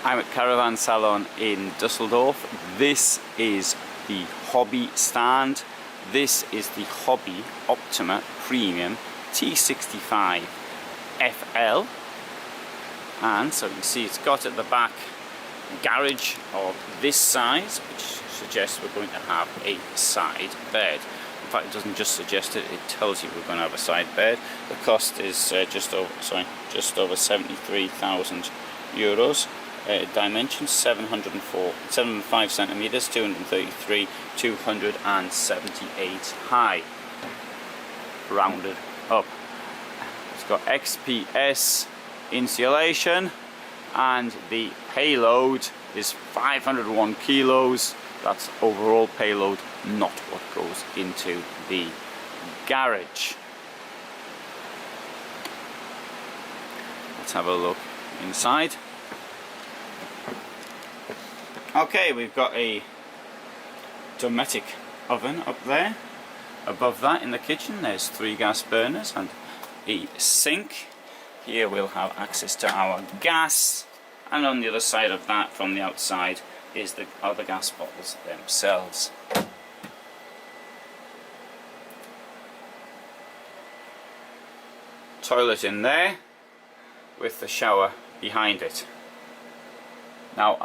I'm at Caravan Salon in Dusseldorf. This is the Hobby stand. This is the Hobby Optima Premium T65FL. And so you can see it's got at the back a garage of this size, which suggests we're going to have a side bed. In fact, it doesn't just suggest it, it tells you we're going to have a side bed. The cost is just over 73,000 euros. Dimensions 705 centimeters, 233, 278 high, rounded up. It's got XPS insulation, and the payload is 501 kilos. That's overall payload, not what goes into the garage. Let's have a look inside. Okay, we've got a Dometic oven up there. Above that in the kitchen there's 3 gas burners and a sink. Here we'll have access to our gas, and on the other side of that from the outside is the other gas bottles themselves. Toilet in there with the shower behind it. Now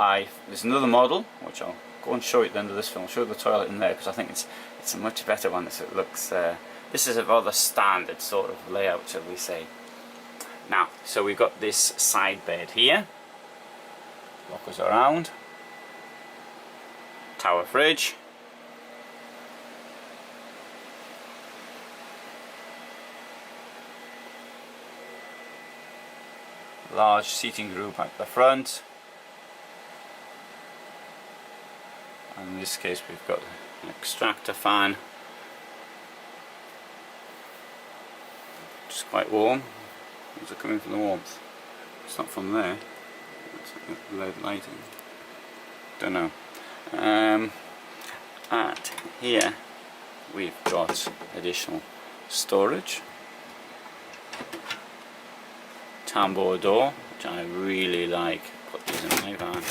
there's another model which I'll go and show you at the end of this film. I'll show you the toilet in there because I think it's a much better one. It looks this is a rather standard sort of layout, shall we say. Now, so we've got this side bed here. Lockers around. Tower fridge. Large seating group at the front. And in this case we've got an extractor fan, which is quite warm. Where's it coming from, the warmth? It's not from there. It's LED lighting. Don't know. And here we've got additional storage. Tambour door, which I really like. Put these in my van.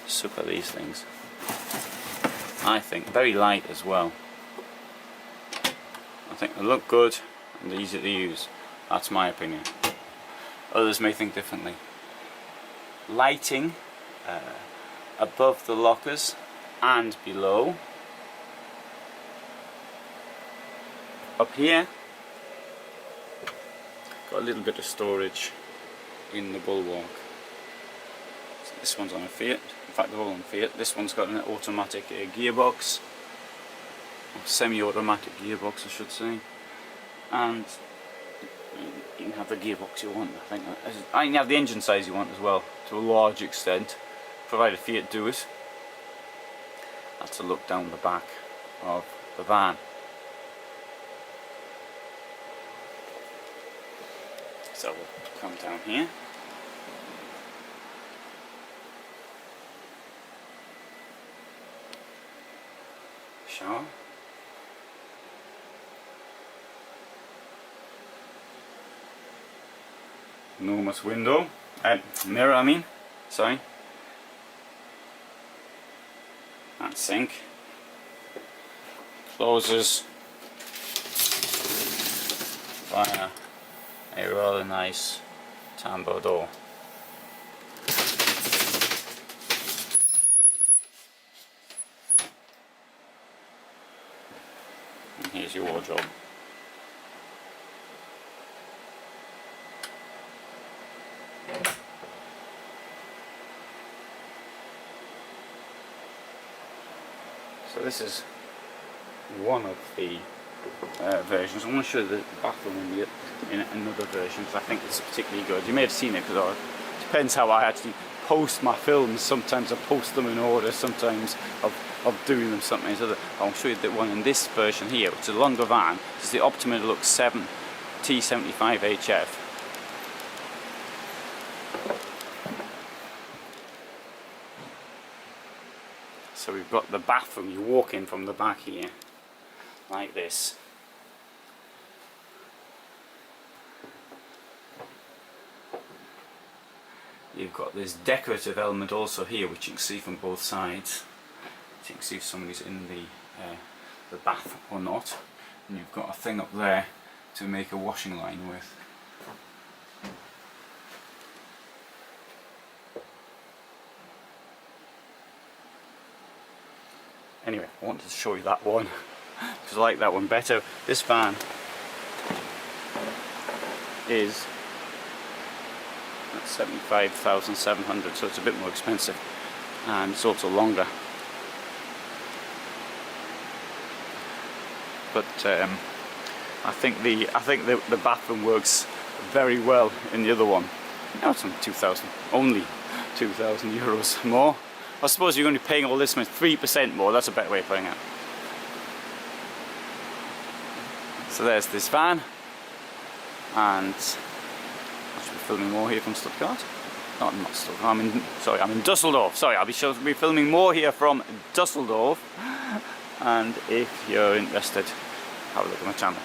Super these things. I think very light as well. I think they look good and they're easy to use. That's my opinion. Others may think differently. Lighting above the lockers and below. Up here, got a little bit of storage in the bulwark. So this one's on a Fiat. In fact, they're all on Fiat. This one's got an automatic gearbox, or semi-automatic gearbox I should say, and you can have the gearbox you want. I think you can have the engine size you want as well, to a large extent, provided Fiat do it. That's a look down the back of the van. So we'll come down here. Shower. Enormous window, mirror I mean, sorry. That sink closes via a rather nice tambour door. And here's your wardrobe. So this is one of the versions. I want to show you the bathroom in another version because I think it's particularly good. You may have seen it because it depends how I actually post my films. Sometimes I post them in order, sometimes of doing them something. So I'll show you the one in this version here, which is a longer van. This is the Optima Deluxe 7 T65HF. So we've got the bathroom. You walk in from the back here, like this. You've got this decorative element also here, which you can see from both sides. So you can see if somebody's in the bath or not. And you've got a thing up there to make a washing line with. Anyway, I wanted to show you that one because I like that one better. This van is 75,700, so it's a bit more expensive, and it's also longer. But I think the bathroom works very well in the other one. Now it's only 2,000 euros more. I suppose you're going to be paying all this much, 3% more. That's a better way of putting it. So there's this van, and I should be filming more here from Stuttgart. No, I'm not Stuttgart. I'm in Dusseldorf. Sorry, I'll be filming more here from Dusseldorf. And if you're interested, have a look at my channel.